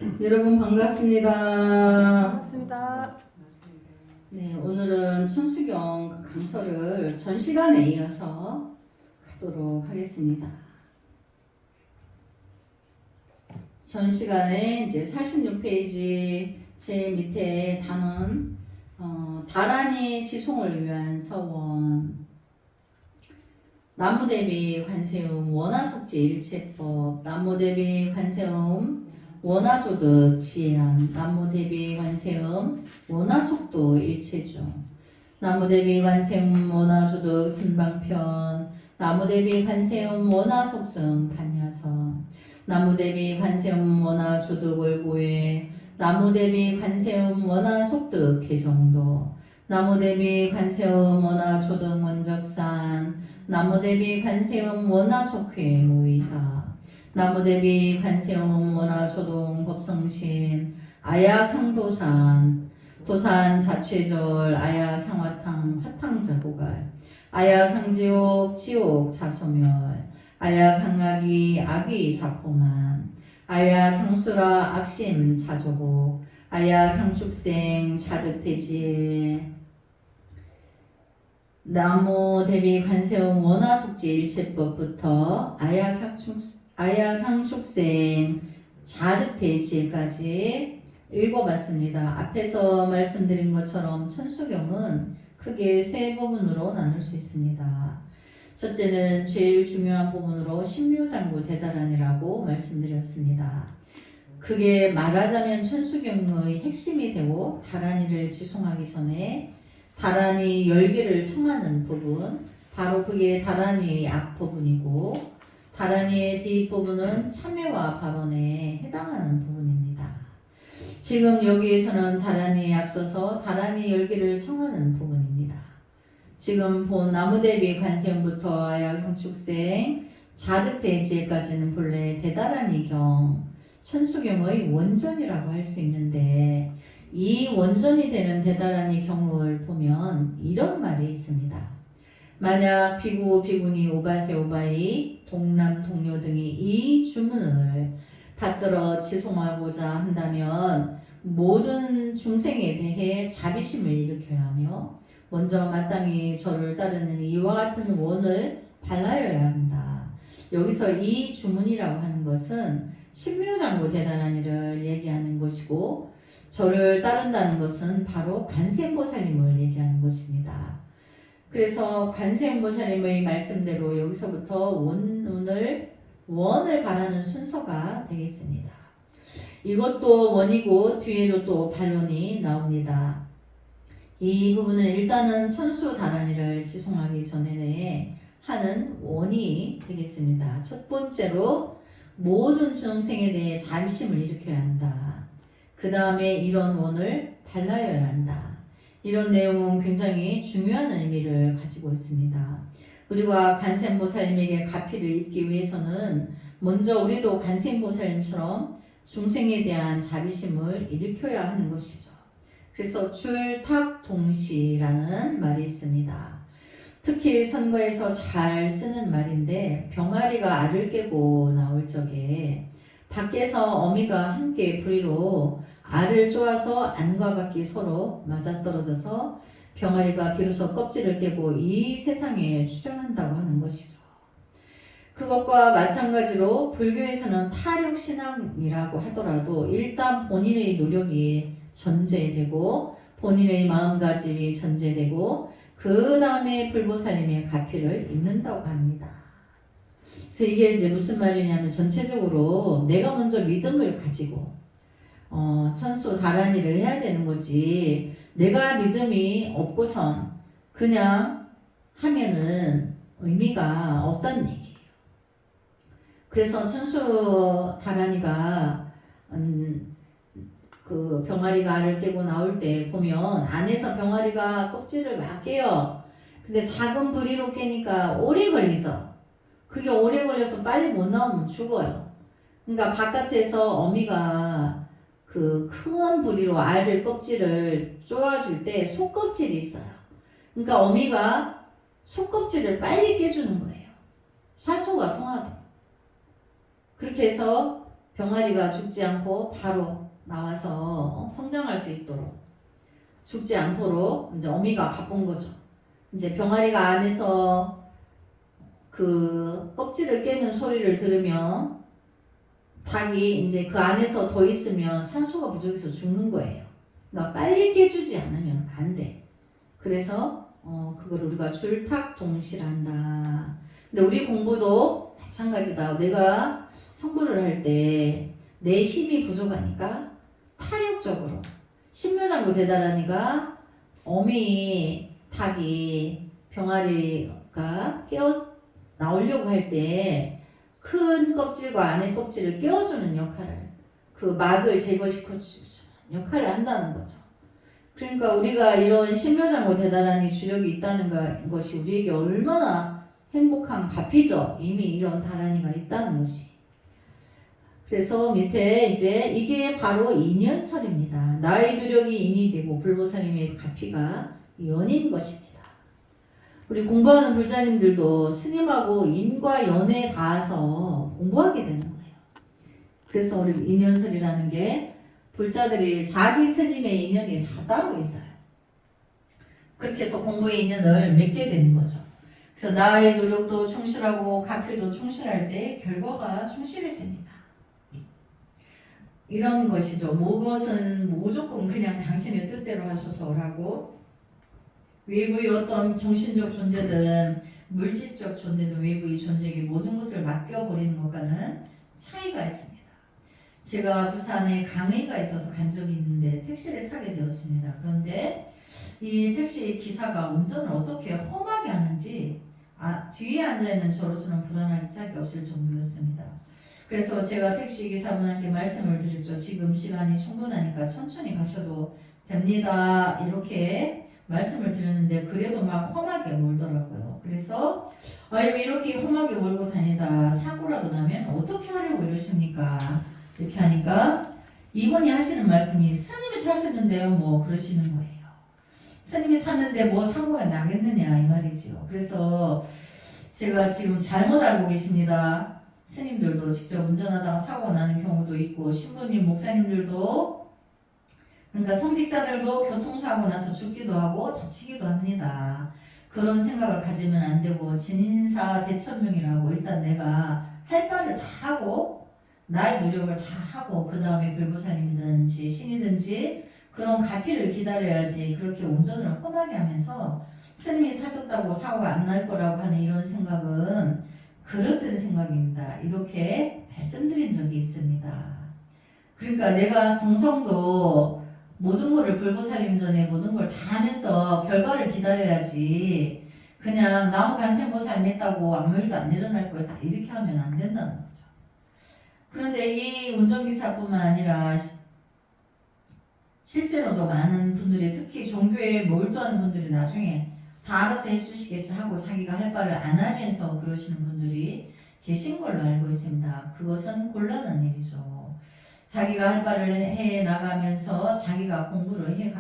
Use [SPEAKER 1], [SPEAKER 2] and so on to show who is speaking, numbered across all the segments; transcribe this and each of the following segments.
[SPEAKER 1] 여러분 반갑습니다.
[SPEAKER 2] 반갑습니다.
[SPEAKER 1] 네, 오늘은 천수경 강서를 전 시간에 이어서 가도록 하겠습니다. 전 시간에 이제 46페이지 제일 밑에 단원 다란이 지송을 위한 서원, 나무대비 관세음 원화속지 일체법, 나무대비 관세음 원화조득 지안, 나무대비 관세음 원화속도 일체중, 나무대비 관세음 원화조득 선방편, 나무대비 관세음 원화속승 반야선, 나무대비 관세음 원화조득을 고해, 나무대비 관세음 원화속득 개정도, 나무대비 관세음 원화조득 원적산, 나무대비 관세음 원화속회 모의사, 나무대비 관세음 원화조동 법성신, 아약향도산, 도산 자최절, 아약향화탕 화탕자고갈, 아약향지옥 지옥 자소멸, 아약향악이 악이 자포만, 아약향수라 악심 자조복, 아약향축생 자득대지, 나무대비 관세음 원화속지 일체법부터 아약향축생 자득대지까지 읽어봤습니다. 앞에서 말씀드린 것처럼 천수경은 크게 세 부분으로 나눌 수 있습니다. 첫째는 제일 중요한 부분으로 신묘장구 대다란이라고 말씀드렸습니다. 그게 말하자면 천수경의 핵심이 되고 다란이를 지송하기 전에 다란이 열기를 청하는 부분, 바로 그게 다란이의 앞부분이고, 다란이의 뒷부분은 참회와 발언에 해당하는 부분입니다. 지금 여기에서는 다란이에 앞서서 다란이 열기를 청하는 부분입니다. 지금 본 나무대비 관세음부터 아약형축생 자득대지까지는 본래 대다란이경, 천수경의 원전이라고 할 수 있는데, 이 원전이 되는 대다란이 경을 보면 이런 말이 있습니다. 만약 비구, 비구니, 오바세, 오바이, 동남, 동료 등이 이 주문을 받들어 지송하고자 한다면 모든 중생에 대해 자비심을 일으켜야 하며 먼저 마땅히 저를 따르는 이와 같은 원을 발라여야 한다. 여기서 이 주문이라고 하는 것은 신묘장구 대다란이를 얘기하는 것이고, 저를 따른다는 것은 바로 관세음보살님을 얘기하는 것입니다. 그래서 관세음보살님의 말씀대로 여기서부터 원을 바라는 순서가 되겠습니다. 이것도 원이고 뒤에도 또 반론이 나옵니다. 이 부분은 일단은 천수다란이를 지송하기 전에 하는 원이 되겠습니다. 첫 번째로 모든 중생에 대해 자비심을 일으켜야 한다. 그 다음에 이런 원을 발라여야 한다. 이런 내용은 굉장히 중요한 의미를 가지고 있습니다. 우리가 관세음보살님에게 가피를 입기 위해서는 먼저 우리도 관세음보살님처럼 중생에 대한 자비심을 일으켜야 하는 것이죠. 그래서 출탁동시라는 말이 있습니다. 특히 선거에서 잘 쓰는 말인데, 병아리가 알을 깨고 나올 적에 밖에서 어미가 함께 부리로 알을 쪼아서 안과 밖이 서로 맞아떨어져서 병아리가 비로소 껍질을 깨고 이 세상에 출현한다고 하는 것이죠. 그것과 마찬가지로 불교에서는 타력신앙이라고 하더라도 일단 본인의 노력이 전제되고 본인의 마음가짐이 전제되고 그 다음에 불보살님의 가피를 입는다고 합니다. 그래서 이게 이제 무슨 말이냐면 전체적으로 내가 먼저 믿음을 가지고 천수 다란이를 해야 되는 거지, 내가 믿음이 없고선 그냥 하면은 의미가 없다는 얘기예요. 그래서 천수 다란이가 그 병아리가 알을 깨고 나올 때 보면 안에서 병아리가 껍질을 막 깨요. 근데 작은 부리로 깨니까 오래 걸리죠. 그게 오래 걸려서 빨리 못 나오면 죽어요. 그러니까 바깥에서 어미가 그 큰 부리로 알을 껍질을 쪼아줄 때 속껍질이 있어요. 그러니까 어미가 속껍질을 빨리 깨주는 거예요. 산소가 통하도록. 그렇게 해서 병아리가 죽지 않고 바로 나와서 성장할 수 있도록 죽지 않도록 이제 어미가 바쁜 거죠. 이제 병아리가 안에서 그 껍질을 깨는 소리를 들으면 닭이 이제 그 안에서 더 있으면 산소가 부족해서 죽는 거예요. 그러니까 빨리 깨주지 않으면 안 돼. 그래서 그걸 우리가 줄탁동실한다. 근데 우리 공부도 마찬가지다. 내가 성불을 할 때 내 힘이 부족하니까 타력적으로 신묘장구 대다라니가 어미 닭이 병아리가 깨어 나오려고 할 때 큰 껍질과 안의 껍질을 깨워주는 역할을 그 막을 제거시켜주는 역할을 한다는 거죠. 그러니까 우리가 이런 신묘장구 대다라니 주력이 있다는 것이 우리에게 얼마나 행복한 가피죠. 이미 이런 다라니가 있다는 것이. 그래서 밑에 이제 이게 바로 인연설입니다. 나의 노력이 인이 되고 불보살님의 가피가 연인 것입니다. 우리 공부하는 불자님들도 스님하고 인과 연에 닿아서 공부하게 되는 거예요. 그래서 우리 인연설이라는 게 불자들이 자기 스님의 인연이 다 따로 있어요. 그렇게 해서 공부의 인연을 맺게 되는 거죠. 그래서 나의 노력도 충실하고 가피도 충실할 때 결과가 충실해집니다. 이런 것이죠. 무엇은 무조건 그냥 당신의 뜻대로 하소서라고 외부의 어떤 정신적 존재든 물질적 존재든 외부의 존재에게 모든 것을 맡겨버리는 것과는 차이가 있습니다. 제가 부산에 강의가 있어서 간 적이 있는데 택시를 타게 되었습니다. 그런데 이 택시 기사가 운전을 어떻게 험하게 하는지 뒤에 앉아있는 저로서는 불안할 짝이 없을 정도였습니다. 그래서 제가 택시 기사분한테 말씀을 드렸죠. 지금 시간이 충분하니까 천천히 가셔도 됩니다. 이렇게 말씀을 드렸는데 그래도 막 험하게 몰더라고요. 그래서 왜 이렇게 험하게 몰고 다니다 사고라도 나면 어떻게 하려고 이러십니까? 이렇게 하니까 이분이 하시는 말씀이 스님이 타셨는데요 뭐 그러시는 거예요. 스님이 탔는데 뭐 사고가 나겠느냐 이 말이지요. 그래서 제가 지금 잘못 알고 계십니다. 스님들도 직접 운전하다가 사고 나는 경우도 있고 신부님 목사님들도 그러니까 성직자들도 교통사고 나서 죽기도 하고 다치기도 합니다. 그런 생각을 가지면 안 되고 진인사 대천명이라고 일단 내가 할 바를 다 하고 나의 노력을 다 하고 그 다음에 불보살님이든지 신이든지 그런 가피를 기다려야지. 그렇게 운전을 험하게 하면서 스님이 타셨다고 사고가 안 날 거라고 하는 이런 생각은 그릇된 생각입니다. 이렇게 말씀드린 적이 있습니다. 그러니까 내가 성성도 모든 거를 불보살님 전에 모든 걸 다 하면서 결과를 기다려야지 그냥 나무 간생보살님 했다고 아무 일도 안 일어날 거야 다 이렇게 하면 안 된다는 거죠. 그런데 이 운전기사뿐만 아니라 실제로도 많은 분들이 특히 종교에 몰두하는 분들이 나중에 다 알아서 해주시겠지 하고 자기가 할 바를 안 하면서 그러시는 분들이 계신 걸로 알고 있습니다. 그것은 곤란한 일이죠. 자기가 할 바를 해 나가면서 자기가 공부를 해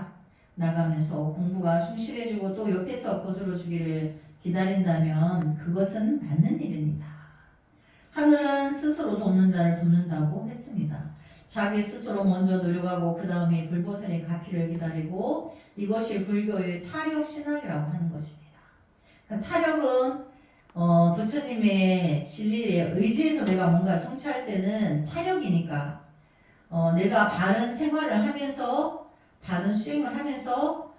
[SPEAKER 1] 나가면서 공부가 충실해지고 또 옆에서 거들어주기를 기다린다면 그것은 맞는 일입니다. 하늘은 스스로 돕는 자를 돕는다고 했습니다. 자기 스스로 먼저 노력하고 그 다음에 불보살의 가피를 기다리고 이것이 불교의 타력신앙이라고 하는 것입니다. 그러니까 타력은 부처님의 진리에 의지해서 내가 뭔가 성취할 때는 타력이니까 내가 바른 생활을 하면서 바른 수행을 하면서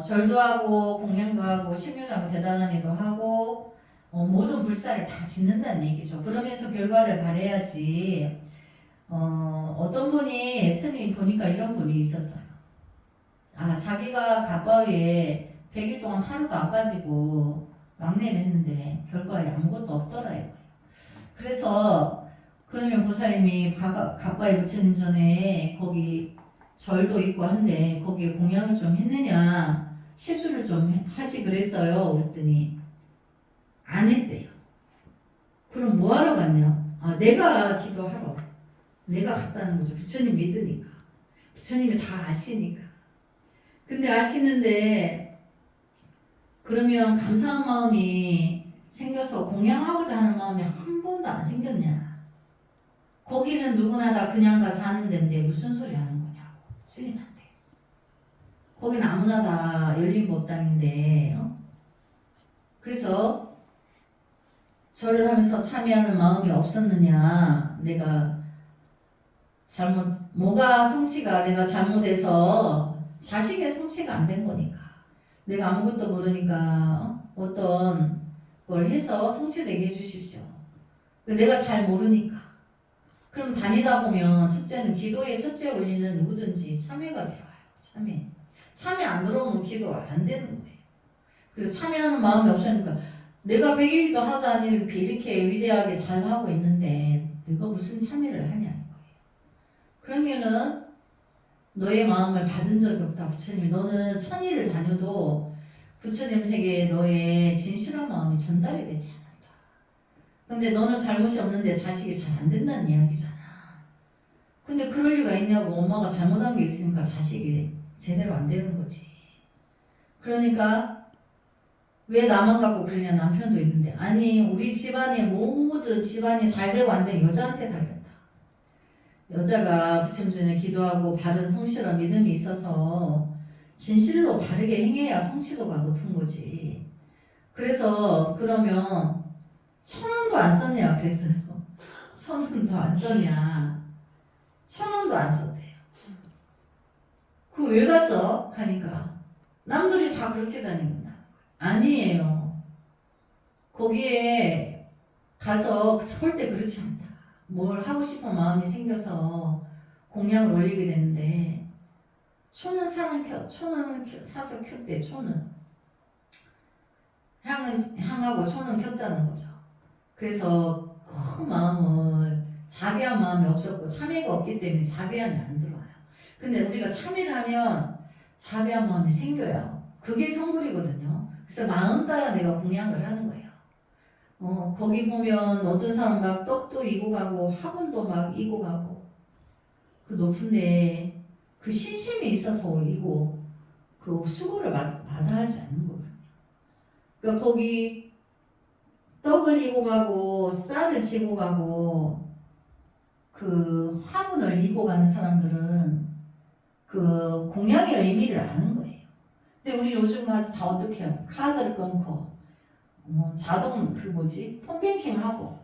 [SPEAKER 1] 절도 하고 공양도 하고 신묘장구 대단하니도 하고 모든 불사를 다 짓는다는 얘기죠. 그러면서 결과를 바라야지. 어떤 분이 스님 보니까 이런 분이 있었어요. 자기가 가빠위에 100일 동안 하루도 안 빠지고 막내를 했는데 결과에 아무것도 없더라 이거예요. 그래서 그러면 보살님이 가빠이 부처님 전에 거기 절도 있고 한데 거기에 공양을 좀 했느냐 실수를 좀 하지 그랬어요. 그랬더니 안 했대요. 그럼 뭐하러 갔냐? 내가 기도하러 내가 갔다는 거죠. 부처님 믿으니까 부처님이 다 아시니까. 근데 아시는데 그러면 감사한 마음이 생겨서 공양하고자 하는 마음이 한 번도 안 생겼냐? 거기는 누구나 다 그냥 가서 하는 데인데 무슨 소리 하는 거냐고 스님한테. 거기는 아무나 다 열린 법당인데 그래서 절을 하면서 참여하는 마음이 없었느냐. 내가 뭐가 성취가 내가 잘못해서 자식의 성취가 안 된 거니까. 내가 아무것도 모르니까 어떤 걸 해서 성취되게 해주십시오. 내가 잘 모르니까. 그럼 다니다 보면 첫째는 기도에 첫째 올리는 누구든지 참여가 들어와요. 참여 안 들어오면 기도 안 되는 거예요. 그래서 참여하는 마음이 없으니까 내가 100일도 하나도 아니고 이렇게 위대하게 잘 하고 있는데 내가 무슨 참여를 하냐는 거예요. 그러면은 너의 마음을 받은 적이 없다. 부처님이 너는 천일을 다녀도 부처님에게 너의 진실한 마음이 전달이 되지 않는다. 근데 너는 잘못이 없는데 자식이 잘 안 된다는 이야기잖아. 근데 그럴 리가 있냐고. 엄마가 잘못한 게 있으니까 자식이 제대로 안 되는 거지. 그러니까 왜 나만 갖고 그러냐. 남편도 있는데 아니 우리 집안이 모든 집안이 잘 되고 안 되는 여자한테 달렸다. 여자가 부처님 전에 기도하고 바른 성실한 믿음이 있어서 진실로 바르게 행해야 성취도가 높은 거지. 그래서 그러면 1,000원도 안 썼냐 그랬어요. 1,000원도 안 썼냐. 1,000원도 안 썼대요. 그거 왜 갔어? 하니까 남들이 다 그렇게 다니는다. 아니에요. 거기에 가서 절대 그렇지 않다. 뭘 하고 싶은 마음이 생겨서 공약을 올리게 되는데 초는 사서 켰대. 초는 향하고 초는 켰다는 거죠. 그래서 큰 마음을 자비한 마음이 없었고 참회가 없기 때문에 자비함이 안 들어와요. 근데 우리가 참회를 하면 자비한 마음이 생겨요. 그게 성불이거든요. 그래서 마음 따라 내가 공약을 하는 거예요. 거기 보면 어떤 사람 막 떡도 이고 가고 화분도 막 이고 가고 그 높은데 그 신심이 있어서 이고 그 수고를 마다하지 않는 거거든요. 그러니까 거기 떡을 이고 가고 쌀을 지고 가고 그 화분을 이고 가는 사람들은 그 공약의 의미를 아는 거예요. 근데 우리 요즘 가서 다 어떻게 해요? 카드를 끊고 자동 폰뱅킹 하고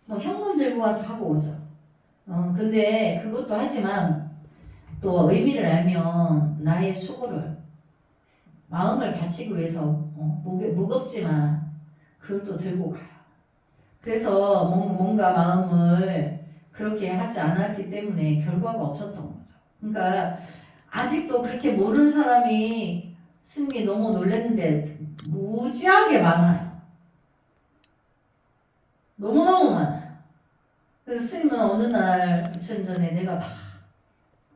[SPEAKER 1] 현금 들고 와서 하고 오죠. 근데 그것도 하지만 또 의미를 알면 나의 수고를 마음을 바치기 위해서 무겁지만 그걸 또 들고 가요. 그래서 뭔가 마음을 그렇게 하지 않았기 때문에 결과가 없었던 거죠. 그러니까 아직도 그렇게 모르는 사람이 스님이 너무 놀랐는데 무지하게 많아요. 너무너무 많아요. 그래서 스님은 어느 날 부처님 전에 내가 다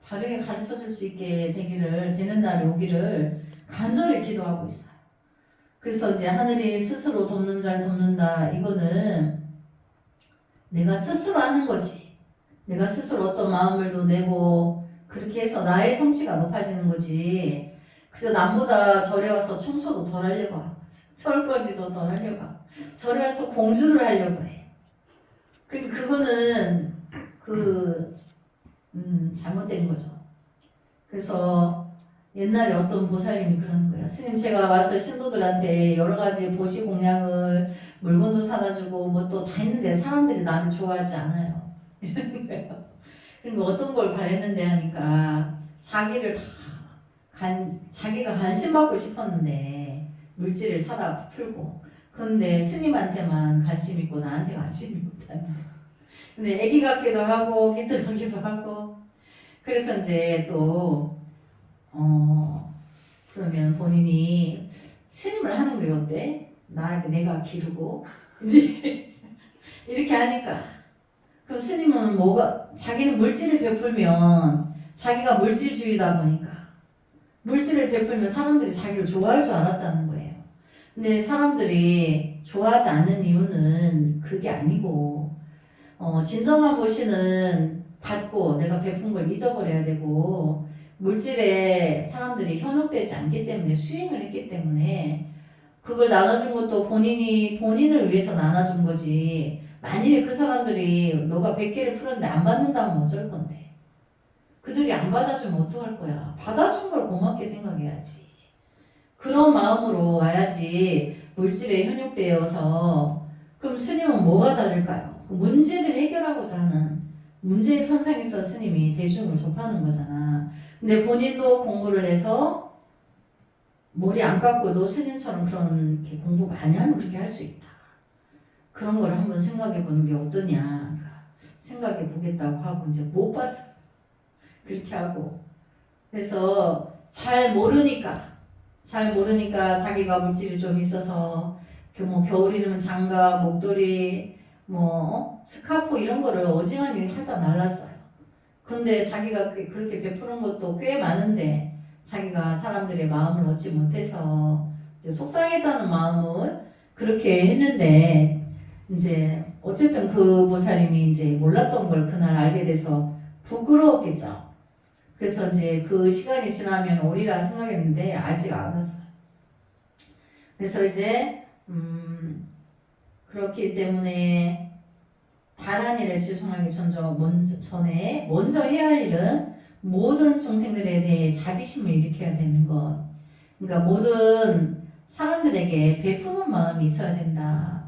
[SPEAKER 1] 바르게 가르쳐줄 수 있게 되는 날이 오기를 간절히 기도하고 있어요. 그래서 이제 하늘이 스스로 돕는 자를 돕는다. 이거는 내가 스스로 하는 거지. 내가 스스로 어떤 마음을 내고 그렇게 해서 나의 성취가 높아지는 거지. 그래서 남보다 절에 와서 청소도 덜 하려고 하고 설거지도 덜 하려고 하고 절에 와서 공주를 하려고 해. 그러니까 그거는 잘못된 거죠. 그래서 옛날에 어떤 보살님이 그러는 거예요. 스님 제가 와서 신도들한테 여러 가지 보시 공양을 물건도 사다 주고 뭐 또 다 했는데 사람들이 나를 좋아하지 않아요. 이러는 거예요. 그러니까 어떤 걸 바랬는데 하니까 자기가 관심 받고 싶었는데 물질을 사다 풀고 근데 스님한테만 관심 있고 나한테 관심이 없다는 거예요. 근데 애기 같기도 하고 기특 같기도 하고 그래서 이제 또 그러면 본인이 스님을 하는 거예요. 어때? 내가 기르고 이제 이렇게 하니까 그럼 스님은 자기는 물질을 베풀면 자기가 물질주의다 보니까 물질을 베풀면 사람들이 자기를 좋아할 줄 알았다는 거예요. 근데 사람들이 좋아하지 않는 이유는 그게 아니고 진정한 보시는 받고 내가 베푼 걸 잊어버려야 되고 물질에 사람들이 현혹되지 않기 때문에 수행을 했기 때문에 그걸 나눠준 것도 본인을 위해서 나눠준 거지 만일에 그 사람들이 너가 100개를 풀었는데 안 받는다면 어쩔 건데. 그들이 안 받아주면 어떡할 거야. 받아준 걸 고맙게 생각해야지. 그런 마음으로 와야지 물질에 현혹되어서 그럼 스님은 뭐가 다를까요? 그 문제를 해결하고자 하는 문제의 선상에서 스님이 대중을 접하는 거잖아. 근데 본인도 공부를 해서 머리 안 감고도 스님처럼 그런 게 공부 많이 하면 그렇게 할 수 있다. 그런 걸 한번 생각해 보는 게 어떠냐. 그러니까 생각해 보겠다고 하고 이제 못 봤어. 그렇게 하고. 그래서 잘 모르니까 자기가 물질이 좀 있어서 뭐 겨울이면 장갑, 목도리, 뭐 스카프 이런 거를 어지간히 하다 날랐어요. 근데 자기가 그렇게 베푸는 것도 꽤 많은데 자기가 사람들의 마음을 얻지 못해서 이제 속상했다는 마음을 그렇게 했는데 이제 어쨌든 그 보살님이 이제 몰랐던 걸 그날 알게 돼서 부끄러웠겠죠. 그래서 이제 그 시간이 지나면 오리라 생각했는데 아직 안 왔어요. 그래서 이제 그렇기 때문에 다른 일을 지송하기 먼저 해야 할 일은 모든 종생들에 대해 자비심을 일으켜야 되는 것. 그러니까 모든 사람들에게 베푸는 마음이 있어야 된다.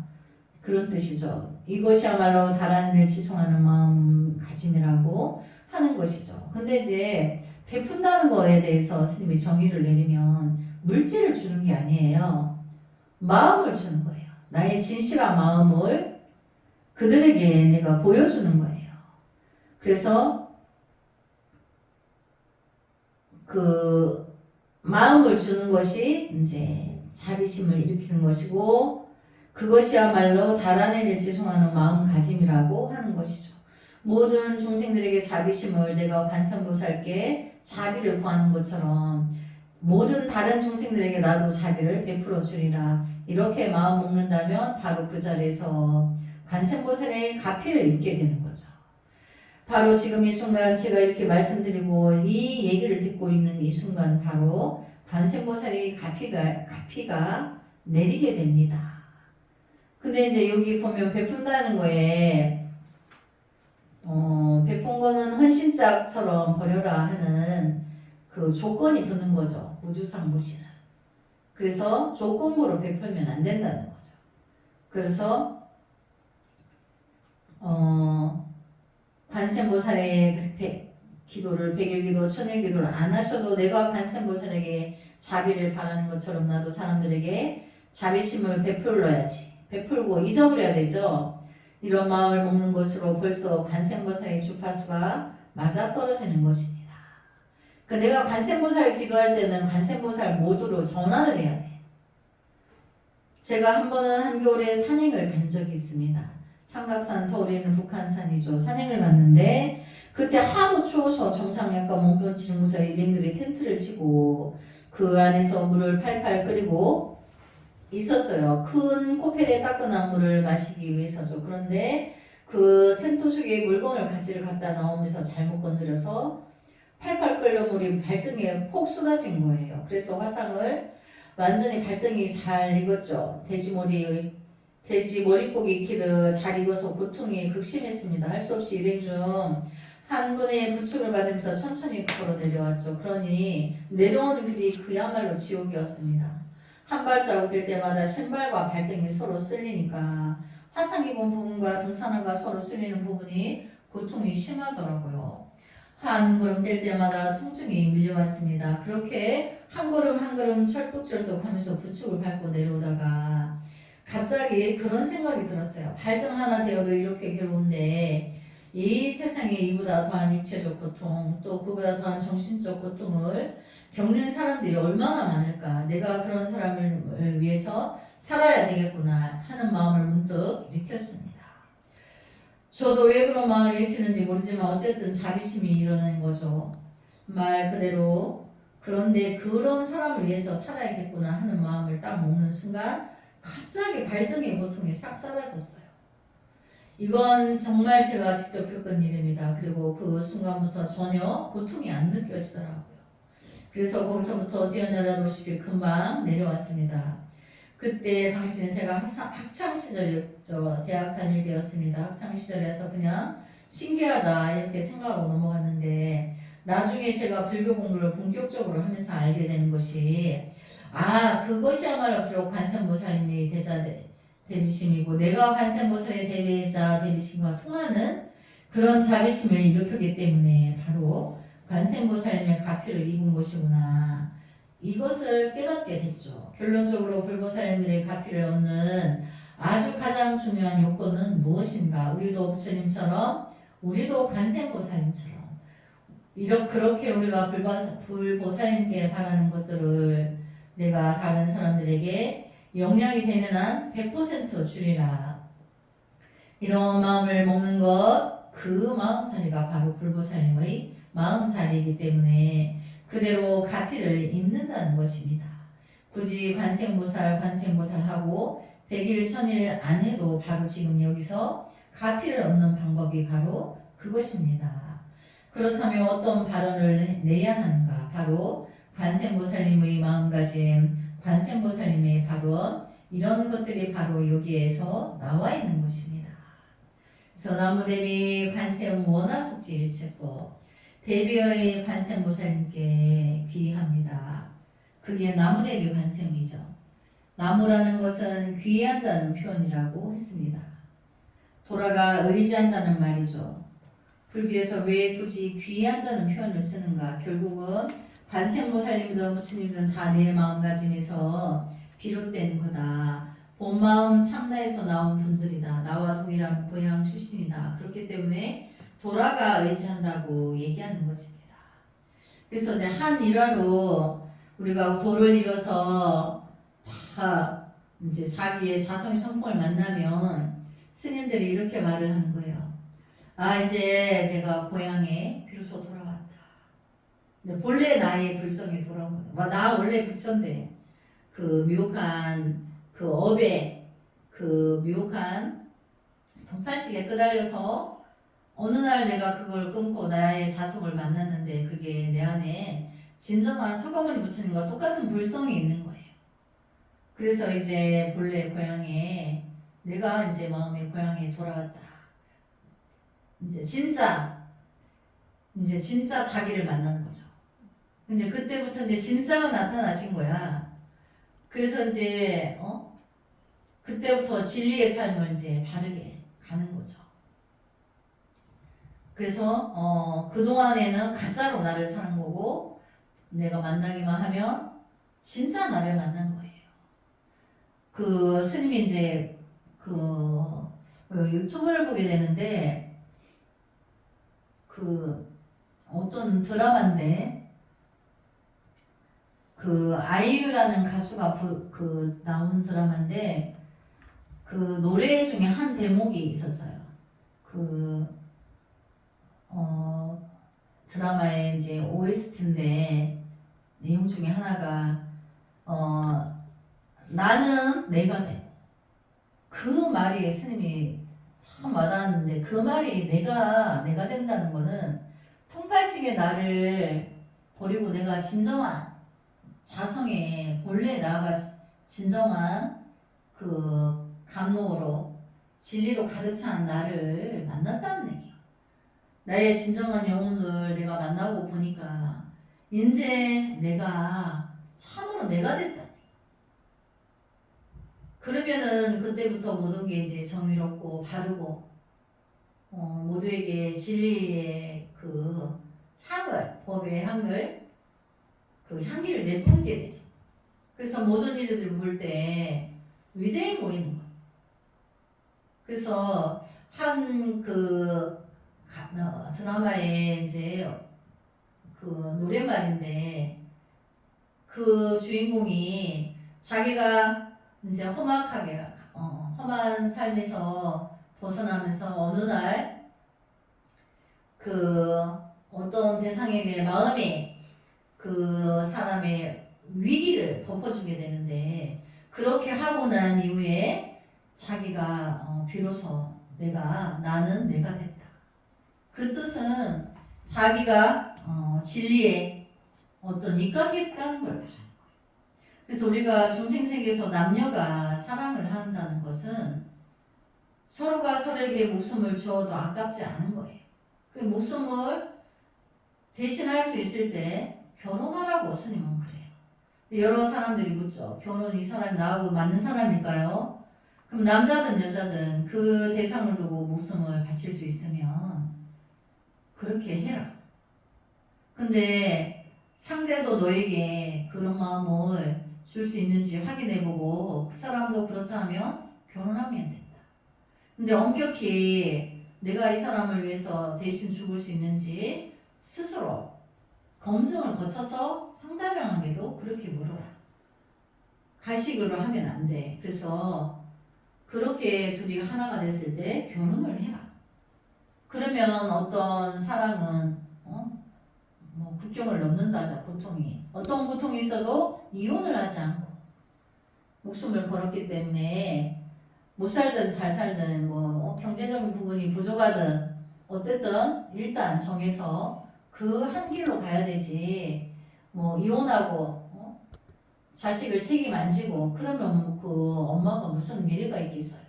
[SPEAKER 1] 그런 뜻이죠. 이것이야말로 다른 일을 지송하는 마음가짐이라고 하는 것이죠. 근데 이제 베푼다는 거에 대해서 스님이 정의를 내리면 물질을 주는 게 아니에요. 마음을 주는 거예요. 나의 진실한 마음을 그들에게 내가 보여주는 거예요. 그래서 그 마음을 주는 것이 이제 자비심을 일으키는 것이고 그것이야말로 다른 일을 지송하는 마음가짐이라고 하는 것이죠. 모든 종생들에게 자비심을 내가 관세음보살께 자비를 구하는 것처럼 모든 다른 종생들에게 나도 자비를 베풀어 주리라. 이렇게 마음 먹는다면 바로 그 자리에서 관세음보살의 가피를 입게 되는 거죠. 바로 지금 이 순간 제가 이렇게 말씀드리고 이 얘기를 듣고 있는 이 순간 바로 관세음보살의 가피가 내리게 됩니다. 근데 이제 여기 보면 베푼다는 거에 베푼 거는 헌신짝처럼 버려라 하는 그 조건이 붙는 거죠. 우주상 무신은. 그래서 조건부로 베풀면 안 된다는 거죠. 그래서 관세음보살의 기도를 백일기도 천일기도를 안 하셔도 내가 관세음보살에게 자비를 바라는 것처럼 나도 사람들에게 자비심을 베풀고 잊어버려야 되죠. 이런 마음을 먹는 것으로 벌써 관세음보살의 주파수가 맞아떨어지는 것입니다. 그러니까 내가 관세음보살을 기도할 때는 관세음보살 모드로 전환을 해야 돼. 제가 한 번은 한겨울에 산행을 간 적이 있습니다. 삼각산, 서울에 있는 북한산이죠. 산행을 갔는데 그때 하루 추워서 정상 약간 몽변치는 곳에 일행들이 텐트를 치고 그 안에서 물을 팔팔 끓이고 있었어요. 큰 코펠에 따끈한 물을 마시기 위해서죠. 그런데 그 텐트 속에 물건을 가지를 갖다 나오면서 잘못 건드려서 팔팔 끓는 물이 발등에 폭 쏟아진 거예요. 그래서 화상을 완전히 발등이 잘 익었죠. 돼지 머리고기 익히듯 잘 익어서 고통이 극심했습니다. 할 수 없이 일행 중 한 분의 부축을 받으면서 천천히 걸어 내려왔죠. 그러니 내려오는 길이 그야말로 지옥이었습니다. 한 발자국 뛸 때마다 신발과 발등이 서로 쓸리니까 화상 입은 부분과 등산화가 서로 쓸리는 부분이 고통이 심하더라고요. 한 걸음 뛸 때마다 통증이 밀려왔습니다. 그렇게 한 걸음 한 걸음 철뚝철뚝 하면서 부축을 밟고 내려오다가 갑자기 그런 생각이 들었어요. 발등 하나 되어도 이렇게 괴로운데 이 세상에 이보다 더한 육체적 고통 또 그보다 더한 정신적 고통을 겪는 사람들이 얼마나 많을까. 내가 그런 사람을 위해서 살아야 되겠구나 하는 마음을 문득 일으켰습니다. 저도 왜 그런 마음을 일으키는지 모르지만 어쨌든 자비심이 일어나는 거죠. 말 그대로 그런데 그런 사람을 위해서 살아야겠구나 하는 마음을 딱 먹는 순간 갑자기 발등의 고통이 싹 사라졌어요. 이건 정말 제가 직접 겪은 일입니다. 그리고 그 순간부터 전혀 고통이 안 느껴지더라고요. 그래서 거기서부터 뛰어내려 놓으시길 금방 내려왔습니다. 그때 당시는 제가 학창 시절이었죠. 대학 다닐 때였습니다. 학창 시절에서 그냥 신기하다 이렇게 생각하고 넘어갔는데 나중에 제가 불교 공부를 본격적으로 하면서 알게 되는 것이 그것이야말로 비록 관세음보살님이 대비심이고 내가 관세음보살의 대비자 대비심과 통하는 그런 자비심을 일으켰기 때문에 바로 관세음보살님의 가피를 입은 것이구나. 이것을 깨닫게 됐죠. 결론적으로 불보살님들의 가피를 얻는 아주 가장 중요한 요건은 무엇인가? 우리도 부처님처럼 우리도 관세음보살님처럼 그렇게 우리가 불보살님께 바라는 것들을 내가 다른 사람들에게 영향이 되는 한 100% 주리라. 이런 마음을 먹는 것, 그 마음자리가 바로 불보살님의 마음자리이기 때문에 그대로 가피를 입는다는 것입니다. 굳이 관세음보살하고 100일 1000일 안 해도 바로 지금 여기서 가피를 얻는 방법이 바로 그것입니다. 그렇다면 어떤 발언을 내야 하는가? 바로 관세음보살님의 마음가짐, 관세음보살님의 발언, 이런 것들이 바로 여기에서 나와 있는 것입니다. 그래서 나무대비 관세음 원화속지 일체법, 대비의 관세음보살님께 귀의합니다. 그게 나무대비 관세음이죠. 나무라는 것은 귀의한다는 표현이라고 했습니다. 돌아가 의지한다는 말이죠. 불교에서 왜 굳이 귀의한다는 표현을 쓰는가? 결국은 관세음보살님도 부처님들은 다 내 마음가짐에서 비롯된 거다. 본 마음 참나에서 나온 분들이다. 나와 동일한 고향 출신이다. 그렇기 때문에 돌아가 의지한다고 얘기하는 것입니다. 그래서 이제 한 일화로 우리가 도를 이뤄서 다 이제 자기의 자성의 성품을 만나면 스님들이 이렇게 말을 하는 거예요. 이제 내가 고향에 비로소 돌아왔다. 근데 본래 나의 불성이 돌아온 거다. 나 원래 부처인데 그 미혹한 그 업에 그 미혹한 동팔식에 끄달려서 어느 날 내가 그걸 끊고 나의 자성을 만났는데 그게 내 안에 진정한 서가모니 부처님과 똑같은 불성이 있는 거예요. 그래서 이제 본래 고향에 내가 이제 마음의 고향에 돌아왔다. 이제 진짜 자기를 만난 거죠. 이제 그때부터 이제 진짜가 나타나신 거야. 그래서 이제 그때부터 진리의 삶을 이제 바르게 가는 거죠. 그래서 그 동안에는 가짜로 나를 사는 거고 내가 만나기만 하면 진짜 나를 만난 거예요. 그 스님이 이제 유튜브를 보게 되는데 그 어떤 드라마인데 그 아이유라는 가수가 나온 드라마인데 그 노래 중에 한 대목이 있었어요. 드라마의 이제 OST인데 내용 중에 하나가 나는 내가 돼. 그 말이 스님이 참 와닿았는데 그 말이 내가 된다는 거는 통팔식의 나를 버리고 내가 진정한 자성의 본래 나가 진정한 그 감로로 진리로 가득 찬 나를 만났다는 얘기야. 나의 진정한 영혼을 내가 만나고 보니까 이제 내가 참으로 내가 됐다. 그러면은 그때부터 모든 게 이제 정의롭고 바르고 모두에게 진리의 그 향을, 법의 향을, 그 향기를 내뿜게 되죠. 그래서 모든 이들을 볼 때 위대해 보이는 거예요. 그래서 한 드라마에 이제 그 노랫말인데 그 주인공이 자기가 이제 험한 삶에서 벗어나면서 어느 날 그 어떤 대상에게 마음이 그 사람의 위기를 덮어주게 되는데 그렇게 하고 난 이후에 자기가 비로소 나는 내가 됐다. 그 뜻은 자기가 진리에 어떤 입각했다는 걸 말하는 거예요. 그래서 우리가 중생세계에서 남녀가 사랑을 한다는 것은 서로가 서로에게 목숨을 주어도 아깝지 않은 거예요. 그 목숨을 대신할 수 있을 때 결혼하라고 스님은 그래요. 여러 사람들이 묻죠. 결혼 이 사람이 나하고 맞는 사람일까요? 그럼 남자든 여자든 그 대상을 두고 목숨을 바칠 수 있으면 그렇게 해라. 근데 상대도 너에게 그런 마음을 줄 수 있는지 확인해보고 그 사람도 그렇다면 결혼하면 된다. 근데 엄격히 내가 이 사람을 위해서 대신 죽을 수 있는지 스스로 검증을 거쳐서 상대방에게도 그렇게 물어라. 가식으로 하면 안 돼. 그래서 그렇게 둘이 하나가 됐을 때 결혼을 해라. 그러면 어떤 사랑은 뭐 국경을 넘는다자 고통이 어떤 고통이 있어도 이혼을 하지 않고 목숨을 걸었기 때문에 못 살든 잘 살든 뭐 경제적인 부분이 부족하든 어쨌든 일단 정해서 그 한 길로 가야 되지. 뭐 이혼하고 자식을 책임 안 지고 그러면 그 엄마가 무슨 미래가 있겠어요.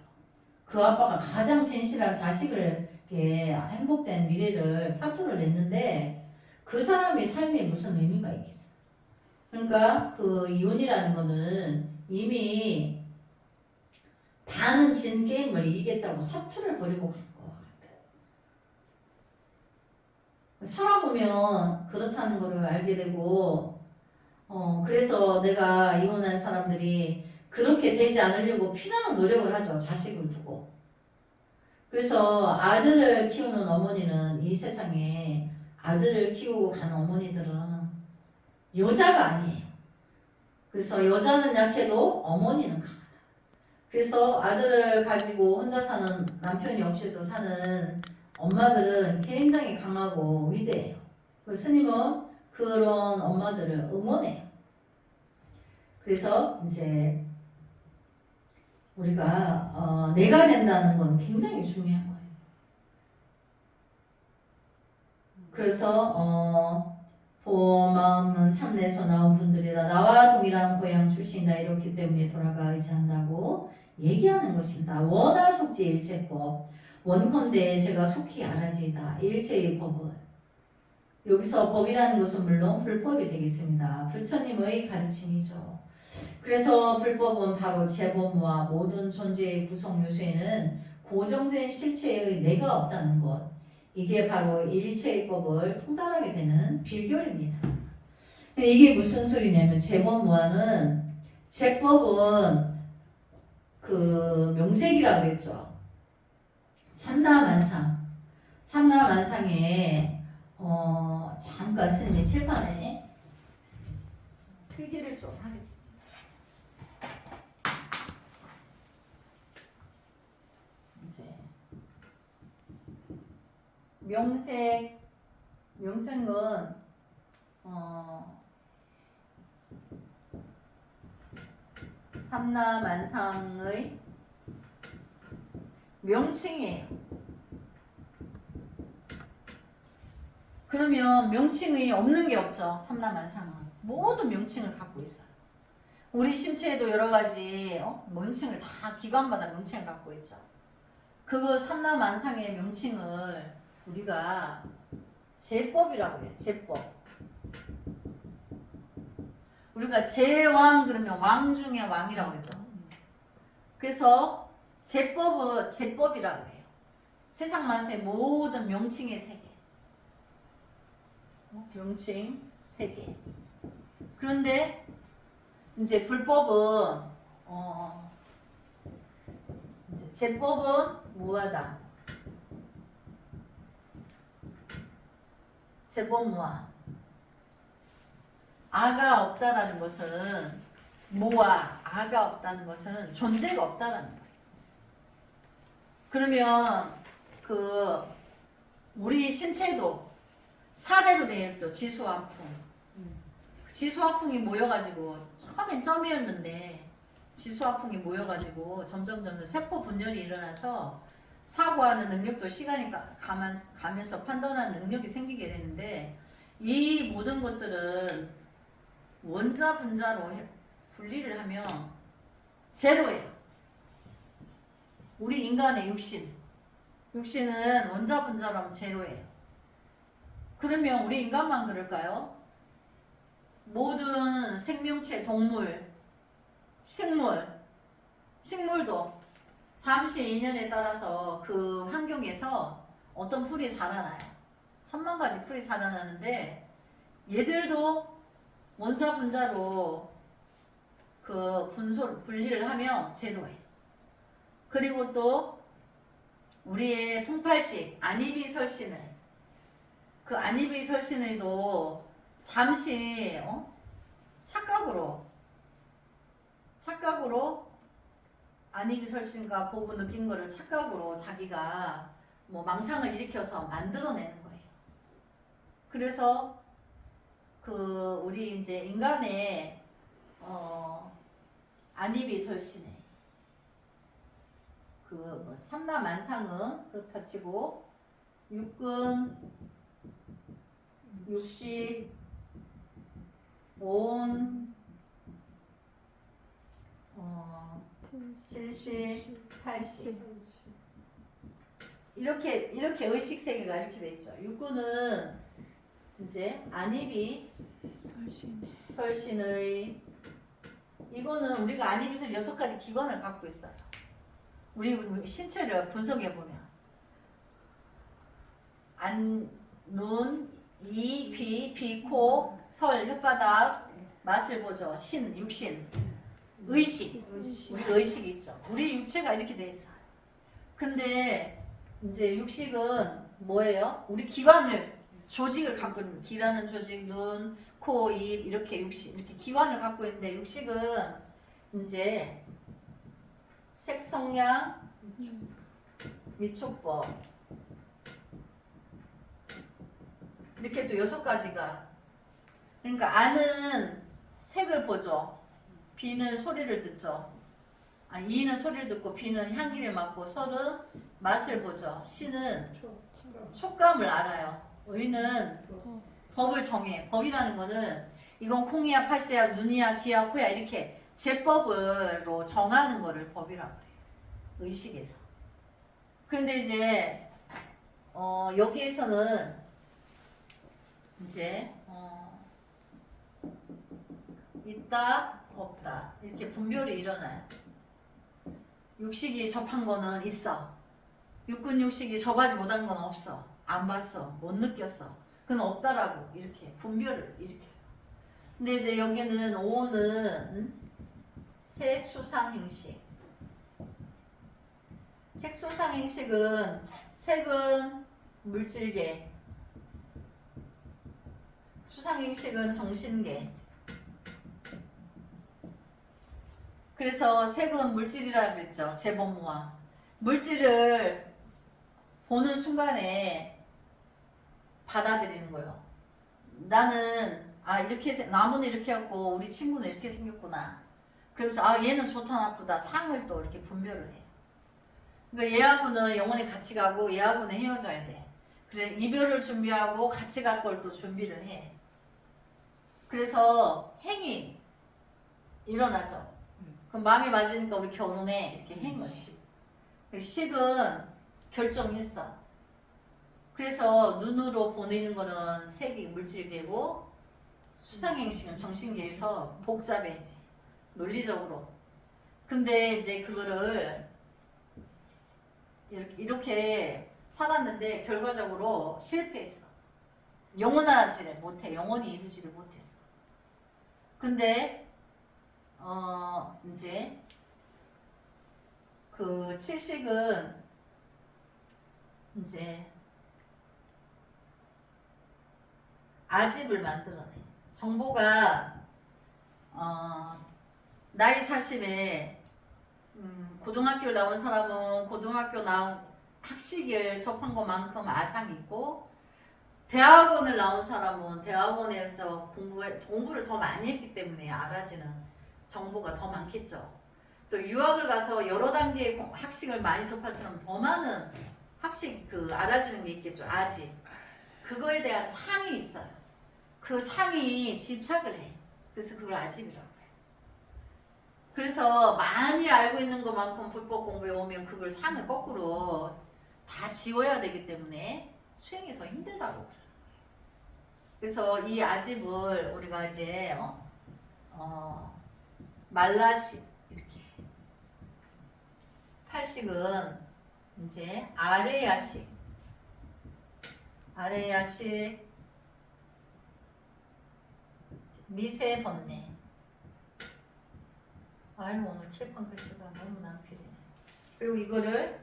[SPEAKER 1] 그 아빠가 가장 진실한 자식을 이렇게 행복된 미래를 파토를 냈는데 그 사람의 삶에 무슨 의미가 있겠어요. 그러니까 그 이혼이라는 거는 이미 반은 진 게임을 이기겠다고 사투를 벌이고 간 것 같아요. 살아보면 그렇다는 거를 알게 되고 그래서 내가 이혼한 사람들이 그렇게 되지 않으려고 피나는 노력을 하죠. 자식을 두고. 그래서 아들을 키우는 어머니는 이 세상에 아들을 키우고 간 어머니들은 여자가 아니에요. 그래서 여자는 약해도 어머니는 강하다. 그래서 아들을 가지고 혼자 사는 남편이 없이서 사는 엄마들은 굉장히 강하고 위대해요. 그 스님은 그런 엄마들을 응원해요. 그래서 이제 우리가 내가 된다는 건 굉장히 중요한 거예요. 그래서 보험 마음은 참내에서 나온 분들이다. 나와 동일한 고향 출신이다. 이렇기 때문에 돌아가 의지한다고 얘기하는 것입니다. 원하 속지 일체법. 원컨대 제가 속히 알아지이다. 일체의 법은. 여기서 법이라는 것은 물론 불법이 되겠습니다. 불처님의 가르침이죠. 그래서 불법은 바로 재범과 모든 존재의 구성 요소에는 고정된 실체의 내가 없다는 것. 이게 바로 일체의 법을 통달하게 되는 비결입니다. 근데 이게 무슨 소리냐면 재범무한은 재법은 그 명색이라고 그랬죠. 삼라만상. 삼라만상에 잠깐 스님이 칠판에 필기를 좀 하겠습니다. 이제 명색은 삼라만상의 명칭이에요. 그러면 명칭이 없는 게 없죠. 삼라만상은 모든 명칭을 갖고 있어요. 우리 신체에도 여러 가지 명칭을 다 기관마다 명칭을 갖고 있죠. 그거 삼라만상의 명칭을 우리가 제법이라고 해요. 제법. 우리가 제왕 그러면 왕 중에 왕이라고 그러죠. 그래서 제법이라고 해요. 세상 만사의 모든 명칭의 세계. 명칭 세계. 그런데 이제 불법은 이제 제법은 무하다. 제법무아. 아가 없다라는 것은 무아, 아가 없다는 것은 존재가 없다라는 거예요. 그러면 그 우리 신체도 사대로 되어 있죠. 지수화풍. 지수화풍이 모여가지고 처음엔 점이었는데 지수화풍이 모여가지고 점점 세포 분열이 일어나서 사고하는 능력도 시간이 가면서 판단하는 능력이 생기게 되는데 이 모든 것들은 원자 분자로 분리를 하면 제로예요. 우리 인간의 육신은 원자 분자라면 제로예요. 그러면 우리 인간만 그럴까요? 모든 생명체, 동물, 식물도 잠시 인연에 따라서 그 환경에서 어떤 풀이 자라나요. 천만 가지 풀이 자라나는데 얘들도 원자 분자로 그 분리를 하면 제로예요. 그리고 또 우리의 통팔식 아니비설신의 그 아니비설신의도 잠시 착각으로 아니비설신과 보고 느낀 거를 착각으로 자기가 뭐 망상을 일으켜서 만들어내는 거예요. 그래서 그 우리 이제 인간의 아니비설신의 그 뭐 삼라만상은 그렇다 치고 육근, 육식, 온, 칠식, 팔식 이렇게 의식 세계가 이렇게 돼 있죠. 육근은 이제 안입이 설신의 이거는 우리가 안입이설 6가지 기관을 갖고 있어요. 우리 신체를 분석해 보면 안, 눈, 이, 귀, 코, 설, 혓바닥, 맛을 보죠. 육신, 의식. 우리 의식이 있죠. 우리 육체가 이렇게 돼 있어요. 근데 이제 육식은 뭐예요? 우리 조직을 갖고 있는 기라는 조직, 눈, 코, 입 이렇게 육식 이렇게 기관을 갖고 있는데 육식은 이제 색성향, 미촉법 이렇게 또 6가지가 그러니까 안은 색을 보죠. 비는 소리를 듣죠. 이는 소리를 듣고 비는 향기를 맡고 설은 맛을 보죠. 신은 촉감을 알아요. 의는 법을 정해. 법이라는 거는 이건 콩이야 팥이야 눈이야 귀야 코야 이렇게 제법으로 정하는 거를 법이라고 해요. 의식에서. 그런데 이제 여기에서는 이제 있다 없다 이렇게 분별이 일어나요. 육식이 접한 거는 있어. 육근 육식이 접하지 못한 건 없어. 안 봤어. 못 느꼈어. 그건 없다라고 이렇게 분별을 일으켜요. 근데 이제 여기는 오는 색, 수상, 행식. 색, 수상, 행식은 색은 물질계, 수상, 행식은 정신계. 그래서 색은 물질이라 그랬죠. 재범무화. 물질을 보는 순간에 받아들이는 거예요. 나는 이렇게 나무는 이렇게 했고 우리 친구는 이렇게 생겼구나. 그래서 얘는 좋다 나쁘다 상을 또 이렇게 분별을 해요. 그러니까 얘하고는 영원히 같이 가고 얘하고는 헤어져야 돼. 그래 이별을 준비하고 같이 갈 걸 또 준비를 해. 그래서 행이 일어나죠. 그럼 마음이 맞으니까 우리 결혼해 이렇게 행을 해. 식은 결정했어. 그래서 눈으로 보이는 거는 색이 물질계고 수상행식은 정신계에서 복잡해 이제 논리적으로. 근데 이제 그거를 이렇게 살았는데 결과적으로 실패했어. 영원하지를 못해. 영원히 이루지를 못했어. 근데 이제 그 칠식은 이제 아집을 만들어내. 정보가 나이 40에 고등학교 나온 사람은 고등학교 나온 학식을 접한 것만큼 아상이 있고 대학원을 나온 사람은 대학원에서 공부를 더 많이 했기 때문에 알아지는 정보가 더 많겠죠. 또 유학을 가서 여러 단계의 학식을 많이 접한 사람은 더 많은 학식 알아지는 게 있겠죠. 아집. 그거에 대한 상이 있어요. 그 상이 집착을 해. 그래서 그걸 아집이라고 해요. 그래서 많이 알고 있는 것만큼 불법 공부에 오면 그걸 산을 거꾸로 다 지워야 되기 때문에 수행이 더 힘들다고. 그래서 이 아집을 우리가 이제 말라식 이렇게 팔식은 이제 아레야식 미세 번뇌. 아이고 오늘 칠판 글씨가 너무 난필이네. 그리고 이거를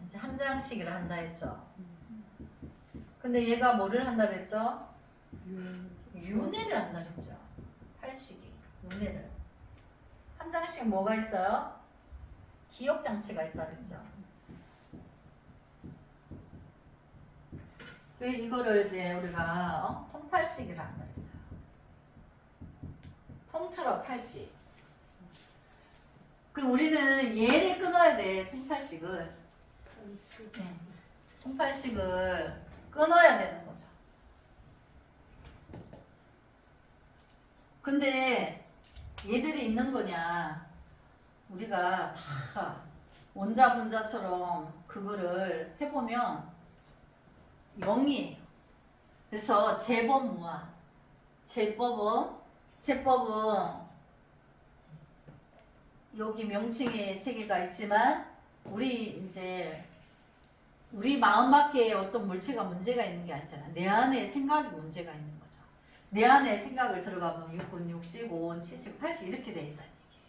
[SPEAKER 1] 이제 함장식을 한다 했죠. 근데 얘가 뭐를 한다 그랬죠? 윤회를 한다 그랬죠. 팔식이 윤회를. 함장식 뭐가 있어요? 기억장치가 있다 그랬죠. 그리고 이거를 이제 우리가 통팔식이라 한다 그랬어요. 통틀어 팔식. 그리고 우리는 얘를 끊어야 돼. 통팔식을. 네. 통팔식을 끊어야 되는 거죠. 근데 얘들이 있는 거냐? 우리가 다 원자 분자처럼 그거를 해보면 0이에요. 그래서 제법무아. 제법은 여기 명칭에 세 개가 있지만 우리 마음밖에 어떤 물체가 문제가 있는 게 아니잖아. 내 안에 생각이 문제가 있는 거죠. 내 안에 생각을 들어가면 6분, 60, 5분, 70, 80 이렇게 돼 있다는 얘기예요.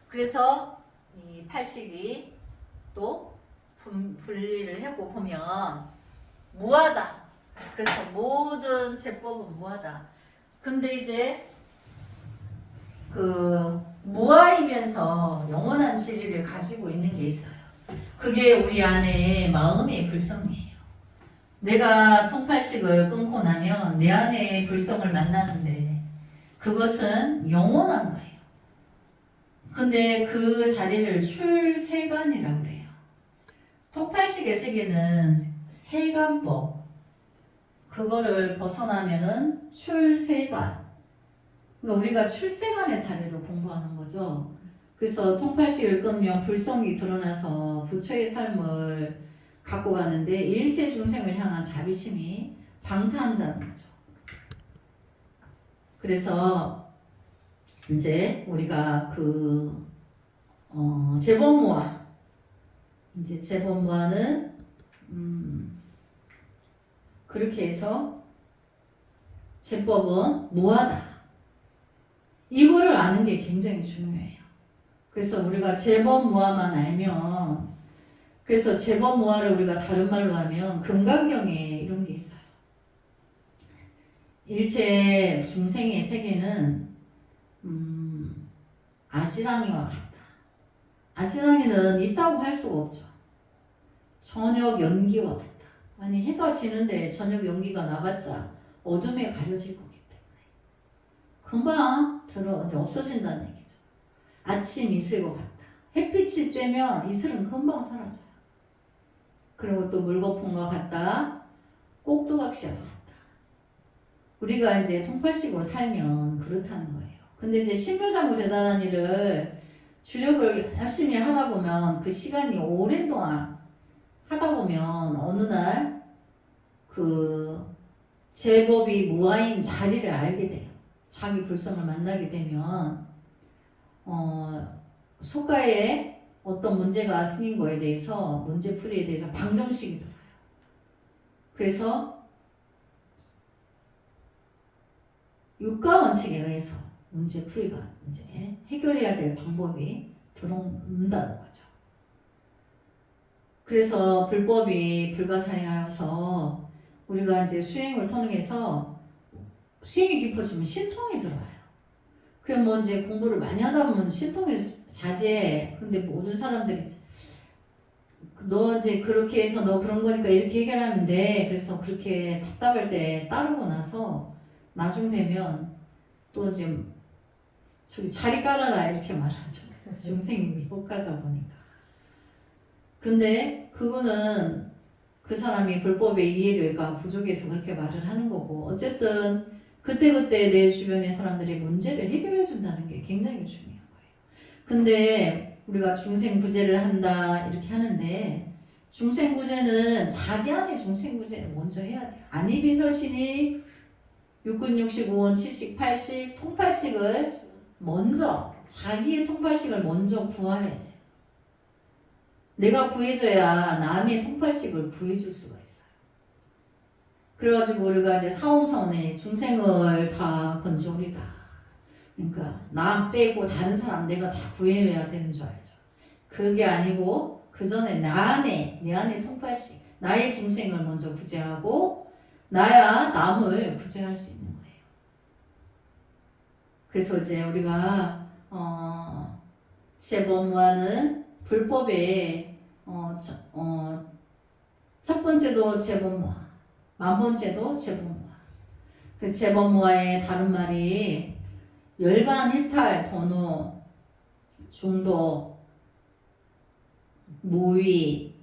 [SPEAKER 1] 그래서 이 80이 또 분리를 하고 보면 무하다. 그래서 모든 제법은 무하다. 근데 이제 그 무아이면서 영원한 진리를 가지고 있는 게 있어요. 그게 우리 안에 마음의 불성이에요. 내가 통팔식을 끊고 나면 내 안에 불성을 만나는데 그것은 영원한 거예요. 근데 그 자리를 출세관이라고 그래요. 통팔식의 세계는 세관법. 그거를 벗어나면은 출세관. 그러니까 우리가 출세관의 자리를 공부하는 거죠. 그래서 통팔식을 끊으면 불성이 드러나서 부처의 삶을 갖고 가는데 일체 중생을 향한 자비심이 방탄한다는 거죠. 그래서 이제 우리가 제법무아 이제 제법무아는 그렇게 해서 제법은 무하다. 이거를 아는 게 굉장히 중요해요. 그래서 우리가 제법무아만 알면 그래서 제법무아를 우리가 다른 말로 하면 금강경에 이런 게 있어요. 일체 중생의 세계는 아지랑이와 같다. 아지랑이는 있다고 할 수가 없죠. 저녁 연기와 같다. 아니 해가 지는데 저녁 연기가 나봤자 어둠에 가려질 거기 때문에 금방 이제 없어진다는 얘기죠. 아침 이슬과 같다. 햇빛이 쬐면 이슬은 금방 사라져요. 그리고 또 물거품과 같다. 꼭두각시와 같다. 우리가 이제 통팔식으로 살면 그렇다는 거예요. 근데 이제 신묘장구 대단한 일을 주력을 열심히 하다 보면 그 시간이 오랜 동안 하다 보면 어느 날 그 제법이 무아인 자리를 알게 돼요. 자기 불성을 만나게 되면 속가에 어떤 문제가 생긴 거에 대해서 문제풀이에 대해서 방정식이 들어요. 그래서 육가 원칙에 의해서 문제풀이가 이제 해결해야 될 방법이 들어온다는 거죠. 그래서 불법이 불가사의하여서 우리가 이제 수행을 통해서 수행이 깊어지면 신통이 들어와요. 그럼 뭐 이제 공부를 많이 하다 보면 신통이 자제해. 근데 모든 사람들이 너 이제 그렇게 해서 너 그런 거니까 이렇게 해결하면 돼. 그래서 그렇게 답답할 때 따르고 나서 나중 되면 또 이제 저기 자리 깔아라 이렇게 말하죠. 중생이 미혹하다 보니까. 근데 그거는 그 사람이 불법의 이해가 부족해서 그렇게 말을 하는 거고 어쨌든 그때그때 내 주변의 사람들의 문제를 해결해 준다는 게 굉장히 중요한 거예요. 근데 우리가 중생구제를 한다 이렇게 하는데 중생구제는 자기 안에 중생구제를 먼저 해야 돼요. 안이비설신이 육근, 육식, 오원, 칠식, 팔식, 통팔식을 먼저 자기의 통팔식을 먼저 구해야 돼. 내가 구해줘야 남의 통팔식을 구해줄 수가 있어요. 그래가지고 우리가 이제 사홍선에 중생을 다 건져오리다. 그러니까 나 빼고 다른 사람 내가 다 구해야 되는 줄 알죠. 그게 아니고 그 전에 내 안에 통팔식, 나의 중생을 먼저 구제하고 나야 남을 구제할 수 있는 거예요. 그래서 이제 우리가 재범무하는 불법에 첫 번째도 재범무화, 만 번째도 재범무화. 그 재범무화의 다른 말이 열반, 해탈, 번호, 중도, 모의,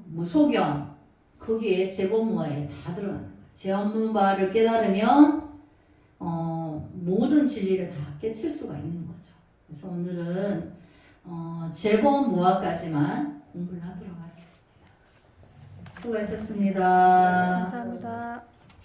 [SPEAKER 1] 무소견, 거기에 재범무화에 다 들어가는 거예요. 재범무화를 깨달으면 모든 진리를 다 깨칠 수가 있는 거죠. 그래서 오늘은 재범무화까지만 공부를 하도록 하겠습니다. 수고하셨습니다.
[SPEAKER 2] 감사합니다.